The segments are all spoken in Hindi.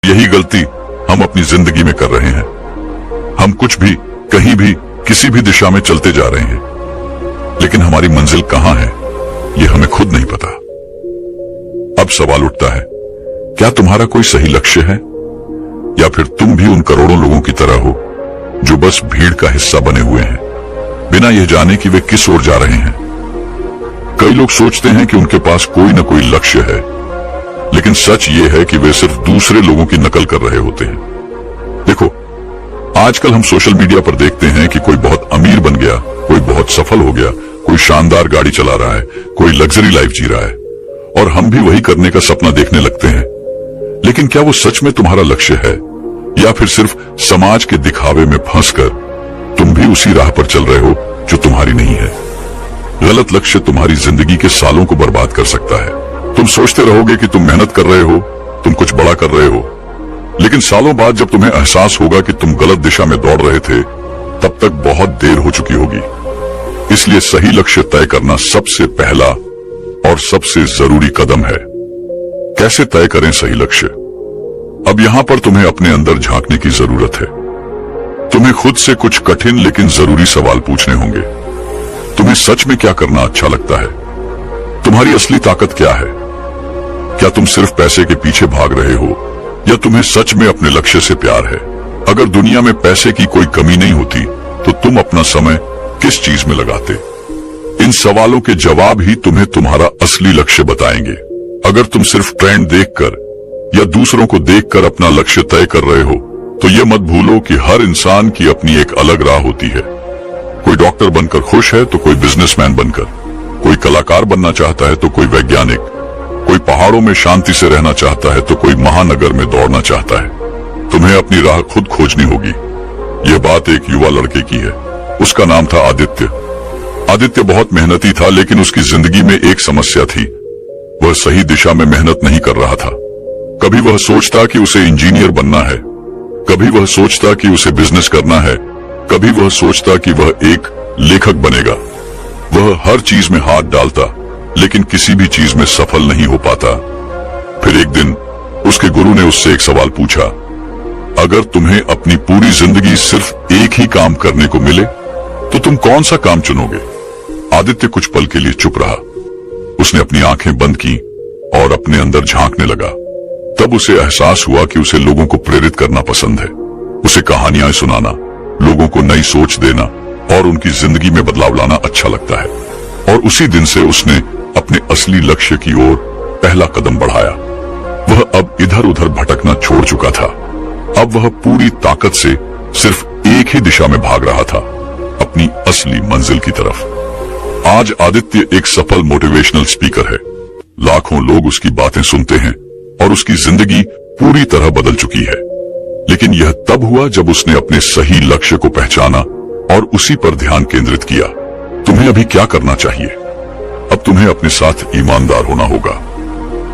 यही गलती हम अपनी जिंदगी में कर रहे हैं। हम कुछ भी, कहीं भी, किसी भी दिशा में चलते जा रहे हैं, लेकिन हमारी मंजिल कहां है ये हमें खुद नहीं पता। अब सवाल उठता है, क्या तुम्हारा कोई सही लक्ष्य है, या फिर तुम भी उन करोड़ों लोगों की तरह हो जो बस भीड़ का हिस्सा बने हुए हैं, बिना यह जाने कि वे किस ओर जा रहे हैं। कई लोग सोचते हैं कि उनके पास कोई न कोई लक्ष्य है, लेकिन सच ये है कि वे सिर्फ दूसरे लोगों की नकल कर रहे होते हैं। देखो, आजकल हम सोशल मीडिया पर देखते हैं कि कोई बहुत अमीर बन गया, कोई बहुत सफल हो गया, कोई शानदार गाड़ी चला रहा है, कोई लग्जरी लाइफ जी रहा है, और हम भी वही करने का सपना देखने लगते हैं। लेकिन क्या वो सच में तुम्हारा लक्ष्य है, या फिर सिर्फ समाज के दिखावे में फंसकर तुम भी उसी राह पर चल रहे हो जो तुम्हारी नहीं है। गलत लक्ष्य तुम्हारी जिंदगी के सालों को बर्बाद कर सकता है। तुम सोचते रहोगे कि तुम मेहनत कर रहे हो, तुम कुछ बड़ा कर रहे हो, लेकिन सालों बाद जब तुम्हें एहसास होगा कि तुम गलत दिशा में दौड़ रहे थे, तब तक बहुत देर हो चुकी होगी। इसलिए सही लक्ष्य तय करना सबसे पहला और सबसे जरूरी कदम है। कैसे तय करें सही लक्ष्य? अब यहां पर तुम्हें अपने अंदर झांकने की जरूरत है। तुम्हें खुद से कुछ कठिन लेकिन जरूरी सवाल पूछने होंगे। तुम्हें सच में क्या करना अच्छा लगता है? तुम्हारी असली ताकत क्या है? क्या तुम सिर्फ पैसे के पीछे भाग रहे हो, या तुम्हें सच में अपने लक्ष्य से प्यार है? अगर दुनिया में पैसे की कोई कमी नहीं होती, तो तुम अपना समय किस चीज में लगाते? इन सवालों के जवाब ही तुम्हें तुम्हारा असली लक्ष्य बताएंगे। अगर तुम सिर्फ ट्रेंड देखकर या दूसरों को देखकर अपना लक्ष्य तय कर रहे हो, तो ये मत भूलो कि हर इंसान की अपनी एक अलग राह होती है। कोई डॉक्टर बनकर खुश है तो कोई बिजनेसमैन बनकर, कोई कलाकार बनना चाहता है तो कोई वैज्ञानिक, कोई पहाड़ों में शांति से रहना चाहता है तो कोई महानगर में दौड़ना चाहता है। तुम्हें अपनी राह खुद खोजनी होगी। यह बात एक युवा लड़के की है। उसका नाम था आदित्य। आदित्य बहुत मेहनती था, लेकिन उसकी जिंदगी में एक समस्या थी। वह सही दिशा में मेहनत नहीं कर रहा था। कभी वह सोचता कि उसे इंजीनियर बनना है, कभी वह सोचता कि उसे बिजनेस करना है, कभी वह सोचता कि वह एक लेखक बनेगा। वह हर चीज में हाथ डालता, लेकिन किसी भी चीज में सफल नहीं हो पाता। फिर एक दिन उसके गुरु ने उससे एक सवाल पूछा, अगर तुम्हें अपनी पूरी जिंदगी सिर्फ एक ही काम करने को मिले, तो तुम कौन सा काम चुनोगे? आदित्य कुछ पल के लिए चुप रहा। उसने अपनी आंखें बंद की और अपने अंदर झांकने लगा। तब उसे एहसास हुआ कि उसे लोगों को प्रेरित करना पसंद है। उसे कहानियां सुनाना, लोगों को नई सोच देना और उनकी जिंदगी में बदलाव लाना अच्छा लगता है। और उसी दिन से उसने अपने असली लक्ष्य की ओर पहला कदम बढ़ाया। वह अब इधर उधर भटकना छोड़ चुका था। अब वह पूरी ताकत से सिर्फ एक ही दिशा में भाग रहा था, अपनी असली मंजिल की तरफ। आज आदित्य एक सफल मोटिवेशनल स्पीकर है। लाखों लोग उसकी बातें सुनते हैं और उसकी जिंदगी पूरी तरह बदल चुकी है। लेकिन यह तब हुआ जब उसने अपने सही लक्ष्य को पहचाना और उसी पर ध्यान केंद्रित किया। तुम्हें अभी क्या करना चाहिए? अब तुम्हें अपने साथ ईमानदार होना होगा।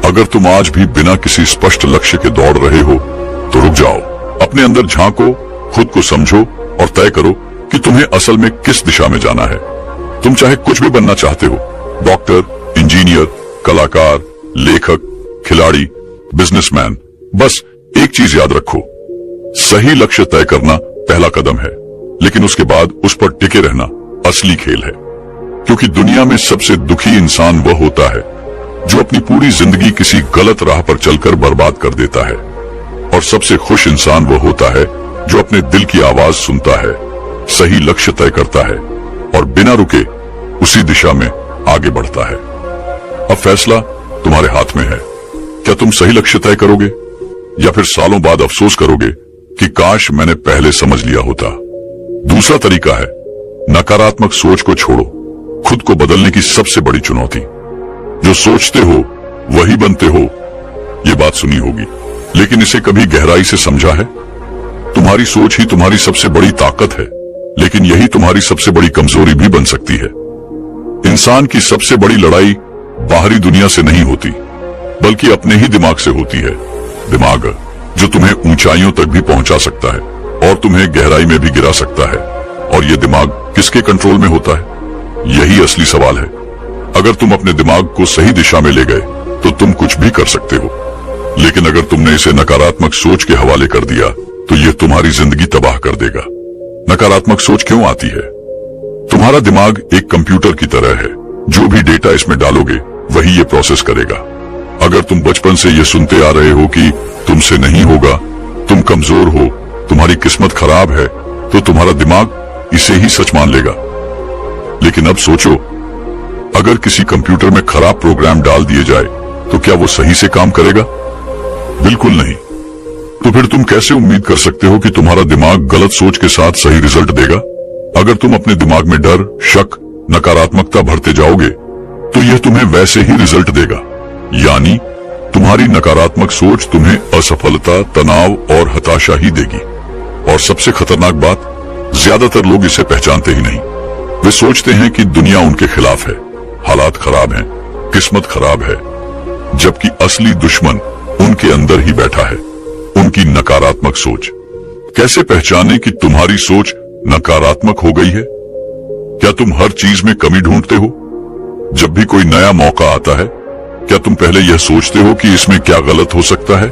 अगर तुम आज भी बिना किसी स्पष्ट लक्ष्य के दौड़ रहे हो, तो रुक जाओ, अपने अंदर झांको, खुद को समझो और तय करो कि तुम्हें असल में किस दिशा में जाना है। तुम चाहे कुछ भी बनना चाहते हो, डॉक्टर, इंजीनियर, कलाकार, लेखक, खिलाड़ी, बिजनेसमैन, बस एक चीज याद रखो, सही लक्ष्य तय करना पहला कदम है, लेकिन उसके बाद उस पर टिके रहना असली खेल है। क्योंकि दुनिया में सबसे दुखी इंसान वह होता है जो अपनी पूरी जिंदगी किसी गलत राह पर चलकर बर्बाद कर देता है, और सबसे खुश इंसान वह होता है जो अपने दिल की आवाज सुनता है, सही लक्ष्य तय करता है और बिना रुके उसी दिशा में आगे बढ़ता है। अब फैसला तुम्हारे हाथ में है। क्या तुम सही लक्ष्य तय करोगे, या फिर सालों बाद अफसोस करोगे कि काश मैंने पहले समझ लिया होता? दूसरा तरीका है, नकारात्मक सोच को छोड़ो। खुद को बदलने की सबसे बड़ी चुनौती, जो सोचते हो वही बनते हो, ये बात सुनी होगी, लेकिन इसे कभी गहराई से समझा है? तुम्हारी सोच ही तुम्हारी सबसे बड़ी ताकत है, लेकिन यही तुम्हारी सबसे बड़ी कमजोरी भी बन सकती है। इंसान की सबसे बड़ी लड़ाई बाहरी दुनिया से नहीं होती, बल्कि अपने ही दिमाग से होती है। दिमाग जो तुम्हें ऊंचाइयों तक भी पहुंचा सकता है और तुम्हें गहराई में भी गिरा सकता है। और यह दिमाग किसके कंट्रोल में होता है? यही असली सवाल है। अगर तुम अपने दिमाग को सही दिशा में ले गए, तो तुम कुछ भी कर सकते हो। लेकिन अगर तुमने इसे नकारात्मक सोच के हवाले कर दिया तो यह तुम्हारी जिंदगी तबाह कर देगा। नकारात्मक सोच क्यों आती है? तुम्हारा दिमाग एक कंप्यूटर की तरह है, जो भी डेटा इसमें डालोगे वही ये प्रोसेस करेगा। अगर तुम बचपन से ये सुनते आ रहे हो कि तुमसे नहीं होगा, तुम कमजोर हो, तुम्हारी किस्मत खराब है, तो तुम्हारा दिमाग इसे ही सच मान लेगा। लेकिन अब सोचो, अगर किसी कंप्यूटर में खराब प्रोग्राम डाल दिए जाए तो क्या वो सही से काम करेगा? बिल्कुल नहीं। तो फिर तुम कैसे उम्मीद कर सकते हो कि तुम्हारा दिमाग गलत सोच के साथ सही रिजल्ट देगा? अगर तुम अपने दिमाग में डर, शक, नकारात्मकता भरते जाओगे तो यह तुम्हें वैसे ही रिजल्ट देगा। यानी तुम्हारी नकारात्मक सोच तुम्हें असफलता, तनाव और हताशा ही देगी। और सबसे खतरनाक बात, ज्यादातर लोग इसे पहचानते ही नहीं। वे सोचते हैं कि दुनिया उनके खिलाफ है, हालात खराब हैं, किस्मत खराब है, जबकि असली दुश्मन उनके अंदर ही बैठा है, उनकी नकारात्मक सोच। कैसे पहचाने कि तुम्हारी सोच नकारात्मक हो गई है? क्या तुम हर चीज में कमी ढूंढते हो? जब भी कोई नया मौका आता है, क्या तुम पहले यह सोचते हो कि इसमें क्या गलत हो सकता है?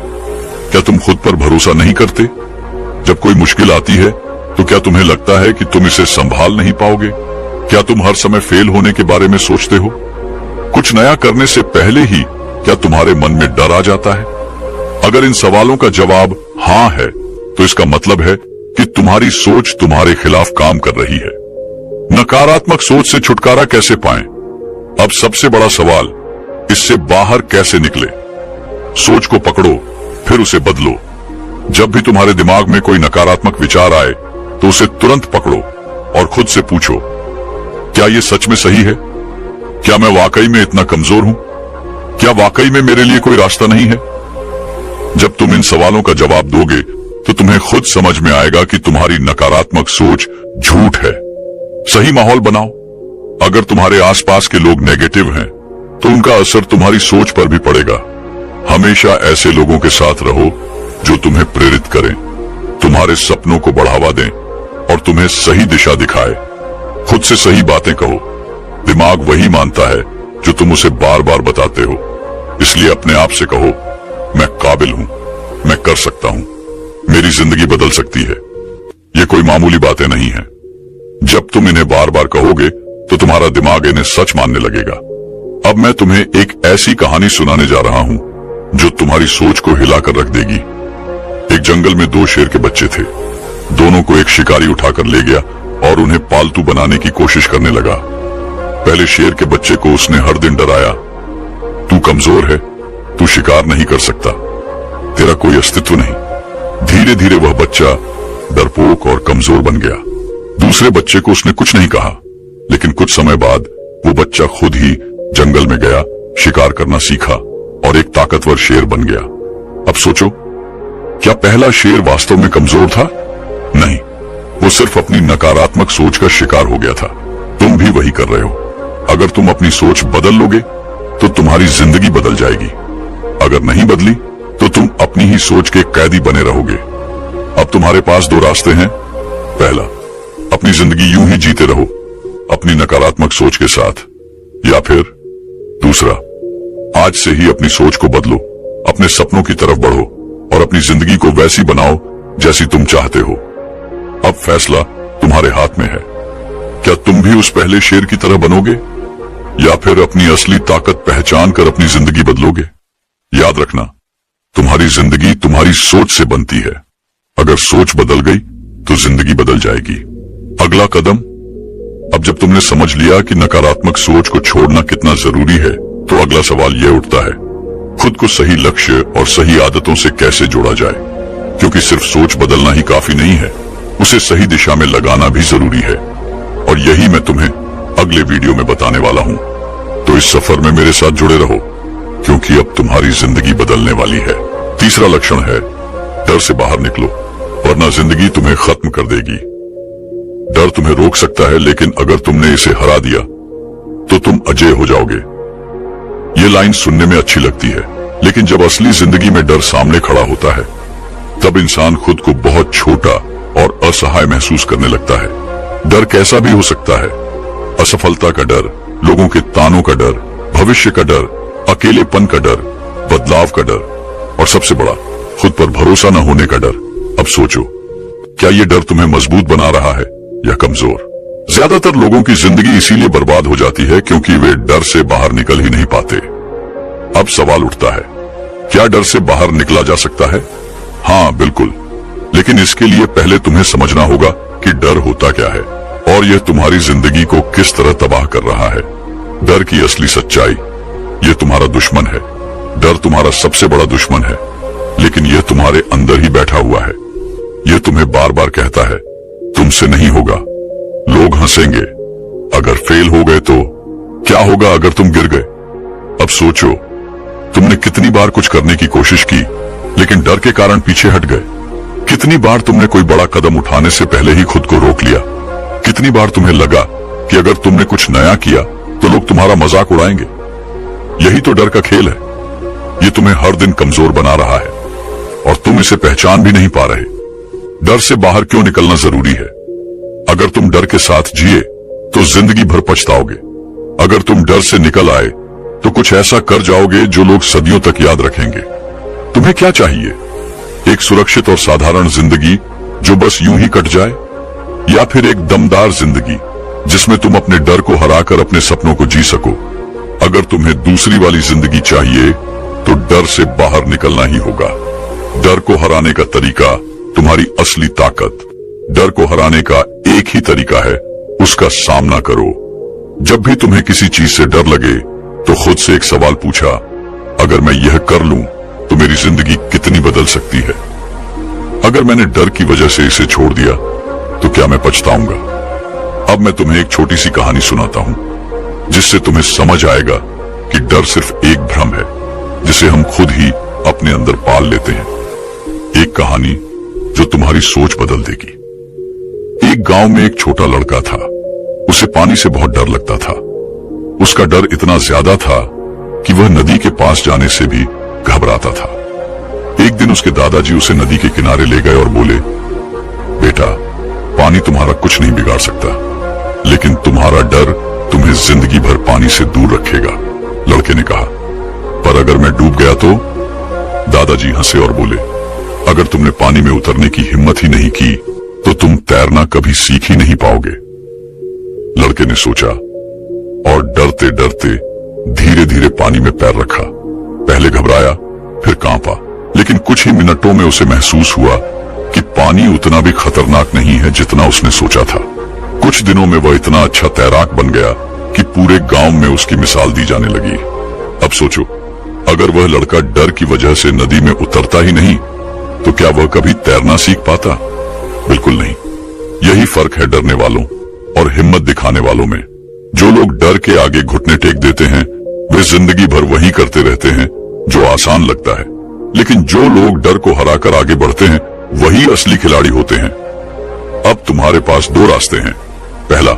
क्या तुम खुद पर भरोसा नहीं करते? जब कोई मुश्किल आती है तो क्या तुम्हें लगता है कि तुम इसे संभाल नहीं पाओगे? क्या तुम हर समय फेल होने के बारे में सोचते हो? कुछ नया करने से पहले ही क्या तुम्हारे मन में डर आ जाता है? अगर इन सवालों का जवाब हाँ है तो इसका मतलब है कि तुम्हारी सोच तुम्हारे खिलाफ काम कर रही है। नकारात्मक सोच से छुटकारा कैसे पाएं? अब सबसे बड़ा सवाल, इससे बाहर कैसे निकले? सोच को पकड़ो, फिर उसे बदलो। जब भी तुम्हारे दिमाग में कोई नकारात्मक विचार आए तो उसे तुरंत पकड़ो और खुद से पूछो, क्या ये सच में सही है? क्या मैं वाकई में इतना कमजोर हूं? क्या वाकई में मेरे लिए कोई रास्ता नहीं है? जब तुम इन सवालों का जवाब दोगे तो तुम्हें खुद समझ में आएगा कि तुम्हारी नकारात्मक सोच झूठ है। सही माहौल बनाओ। अगर तुम्हारे आसपास के लोग नेगेटिव हैं तो उनका असर तुम्हारी सोच पर भी पड़ेगा। हमेशा ऐसे लोगों के साथ रहो जो तुम्हें प्रेरित करें, तुम्हारे सपनों को बढ़ावा दें और तुम्हें सही दिशा दिखाए। खुद से सही बातें कहो। दिमाग वही मानता है जो तुम उसे बार बार बताते हो। इसलिए अपने आप से कहो, मैं काबिल हूं, मैं कर सकता हूं, मेरी जिंदगी बदल सकती है। ये कोई मामूली बातें नहीं है। जब तुम इन्हें बार बार कहोगे तो तुम्हारा दिमाग इन्हें सच मानने लगेगा। अब मैं तुम्हें एक ऐसी कहानी सुनाने जा रहा हूं जो तुम्हारी सोच को हिलाकर रख देगी। एक जंगल में दो शेर के बच्चे थे। दोनों को एक शिकारी उठाकर ले गया और उन्हें पालतू बनाने की कोशिश करने लगा। पहले शेर के बच्चे को उसने हर दिन डराया, तू कमजोर है, तू शिकार नहीं कर सकता, तेरा कोई अस्तित्व नहीं। धीरे धीरे वह बच्चा डरपोक और कमजोर बन गया। दूसरे बच्चे को उसने कुछ नहीं कहा, लेकिन कुछ समय बाद वो बच्चा खुद ही जंगल में गया, शिकार करना सीखा और एक ताकतवर शेर बन गया। अब सोचो, क्या पहला शेर वास्तव में कमजोर था? नहीं, वो सिर्फ अपनी नकारात्मक सोच का शिकार हो गया था। तुम भी वही कर रहे हो। अगर तुम अपनी सोच बदल लोगे तो तुम्हारी जिंदगी बदल जाएगी। अगर नहीं बदली तो तुम अपनी ही सोच के कैदी बने रहोगे। अब तुम्हारे पास दो रास्ते हैं। पहला, अपनी जिंदगी यूं ही जीते रहो अपनी नकारात्मक सोच के साथ, या फिर दूसरा, आज से ही अपनी सोच को बदलो, अपने सपनों की तरफ बढ़ो और अपनी जिंदगी को वैसी बनाओ जैसी तुम चाहते हो। अब फैसला तुम्हारे हाथ में है। क्या तुम भी उस पहले शेर की तरह बनोगे या फिर अपनी असली ताकत पहचान कर अपनी जिंदगी बदलोगे? याद रखना, तुम्हारी जिंदगी तुम्हारी सोच से बनती है। अगर सोच बदल गई तो जिंदगी बदल जाएगी। अगला कदम, अब जब तुमने समझ लिया कि नकारात्मक सोच को छोड़ना कितना जरूरी है, तो अगला सवाल यह उठता है, खुद को सही लक्ष्य और सही आदतों से कैसे जोड़ा जाए? क्योंकि सिर्फ सोच बदलना ही काफी नहीं है, उसे सही दिशा में लगाना भी जरूरी है। और यही मैं तुम्हें अगले वीडियो में बताने वाला हूं। तो इस सफर में मेरे साथ जुड़े रहो, क्योंकि अब तुम्हारी जिंदगी बदलने वाली है। तीसरा लक्षण है, डर से बाहर निकलो, वरना जिंदगी तुम्हें खत्म कर देगी। डर तुम्हें रोक सकता है, लेकिन अगर तुमने इसे हरा दिया तो तुम अजेय हो जाओगे। ये लाइन सुनने में अच्छी लगती है, लेकिन जब असली जिंदगी में डर सामने खड़ा होता है, तब इंसान खुद को बहुत छोटा और असहाय महसूस करने लगता है। डर कैसा भी हो सकता है, असफलता का डर, लोगों के तानों का डर, भविष्य का डर, अकेलेपन का डर, बदलाव का डर। और सबसे बड़ा, खुद पर भरोसा न होने का डर। अब सोचो, क्या ये डर तुम्हें मजबूत बना रहा है या कमजोर? ज्यादातर लोगों की जिंदगी इसीलिए बर्बाद हो जाती है क्योंकि वे डर से बाहर निकल ही नहीं पाते। अब सवाल उठता है, क्या डर से बाहर निकला जा सकता है? हाँ, बिल्कुल, लेकिन इसके लिए पहले तुम्हें समझना होगा कि डर होता क्या है और यह तुम्हारी जिंदगी को किस तरह तबाह कर रहा है। डर की असली सच्चाई, यह तुम्हारा दुश्मन है। डर तुम्हारा सबसे बड़ा दुश्मन है, लेकिन यह तुम्हारे अंदर ही बैठा हुआ है। यह तुम्हें बार बार कहता है, तुमसे नहीं होगा, लोग हंसेंगे, अगर फेल हो गए तो क्या होगा अगर तुम गिर गए। अब सोचो, तुमने कितनी बार कुछ करने की कोशिश की लेकिन डर के कारण पीछे हट गए। कितनी बार तुमने कोई बड़ा कदम उठाने से पहले ही खुद को रोक लिया। कितनी बार तुम्हें लगा कि अगर तुमने कुछ नया किया तो लोग तुम्हारा मजाक उड़ाएंगे। यही तो डर का खेल है। ये तुम्हें हर दिन कमजोर बना रहा है और तुम इसे पहचान भी नहीं पा रहे। डर से बाहर क्यों निकलना जरूरी है? अगर तुम डर के साथ जिए तो जिंदगी भर पछताओगे। अगर तुम डर से निकल आए तो कुछ ऐसा कर जाओगे जो लोग सदियों तक याद रखेंगे। तुम्हें क्या चाहिए? एक सुरक्षित और साधारण जिंदगी जो बस यूं ही कट जाए, या फिर एक दमदार जिंदगी जिसमें तुम अपने डर को हराकर अपने सपनों को जी सको? अगर तुम्हें दूसरी वाली जिंदगी चाहिए तो डर से बाहर निकलना ही होगा। डर को हराने का तरीका तुम्हारी असली ताकत। डर को हराने का एक ही तरीका है, उसका सामना करो। जब भी तुम्हें किसी चीज से डर लगे तो खुद से एक सवाल पूछा, अगर मैं यह कर लूं तो मेरी जिंदगी कितनी बदल सकती है? अगर मैंने डर की वजह से इसे छोड़ दिया तो क्या मैं पछताऊंगा? अब मैं तुम्हें एक छोटी सी कहानी सुनाता हूं जिससे तुम्हें समझ आएगा कि डर सिर्फ एक भ्रम है जिसे हम खुद ही अपने अंदर पाल लेते हैं। एक कहानी जो तुम्हारी सोच बदल देगी। एक गांव में एक छोटा लड़का था। उसे पानी से बहुत डर लगता था। उसका डर इतना ज्यादा था कि वह नदी के पास जाने से भी घबराता था। एक दिन उसके दादाजी उसे नदी के किनारे ले गए और बोले, बेटा, पानी तुम्हारा कुछ नहीं बिगाड़ सकता, लेकिन तुम्हारा डर तुम्हें जिंदगी भर पानी से दूर रखेगा। लड़के ने कहा, पर अगर मैं डूब गया तो? दादाजी हंसे और बोले, अगर तुमने पानी में उतरने की हिम्मत ही नहीं की तो तुम तैरना कभी सीख ही नहीं पाओगे। लड़के ने सोचा और डरते डरते धीरे धीरे पानी में पैर रखा। पहले घबराया, फिर कांपा, लेकिन कुछ ही मिनटों में उसे महसूस हुआ कि पानी उतना भी खतरनाक नहीं है जितना उसने सोचा था। कुछ दिनों में वह इतना अच्छा तैराक बन गया कि पूरे गांव में उसकी मिसाल दी जाने लगी। अब सोचो, अगर वह लड़का डर की वजह से नदी में उतरता ही नहीं तो क्या वह कभी तैरना सीख पाता? बिल्कुल नहीं। यही फर्क है डरने वालों और हिम्मत दिखाने वालों में। जो लोग डर के आगे घुटने टेक देते हैं वे जिंदगी भर वही करते रहते हैं जो आसान लगता है, लेकिन जो लोग डर को हराकर आगे बढ़ते हैं वही असली खिलाड़ी होते हैं। अब तुम्हारे पास दो रास्ते हैं। पहला,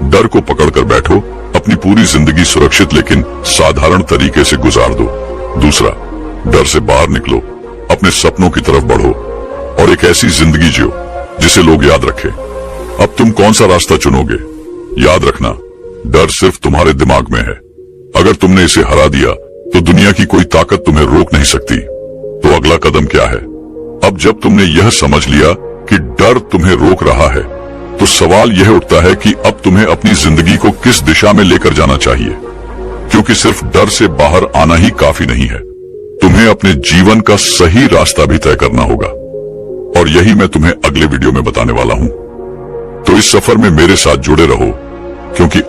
डर को पकड़कर बैठो, अपनी पूरी जिंदगी सुरक्षित लेकिन साधारण तरीके से गुजार दो। दूसरा, डर से बाहर निकलो, अपने सपनों की तरफ बढ़ो और एक ऐसी जिंदगी जियो जिसे लोग याद रखें। अब तुम कौन सा रास्ता चुनोगे? याद रखना, डर सिर्फ तुम्हारे दिमाग में है। अगर तुमने इसे हरा दिया तो दुनिया की कोई ताकत तुम्हें रोक नहीं सकती। तो अगला कदम क्या है? अब जब तुमने यह समझ लिया कि डर तुम्हें रोक रहा है तो सवाल यह उठता है कि अब तुम्हें अपनी जिंदगी को किस दिशा में लेकर जाना चाहिए, क्योंकि सिर्फ डर से बाहर आना ही काफी नहीं है। तुम्हें अपने जीवन का सही रास्ता भी तय करना होगा और यही मैं तुम्हें अगले वीडियो में बताने वाला हूं। तो इस सफर में मेरे साथ जुड़े रहो, क्योंकि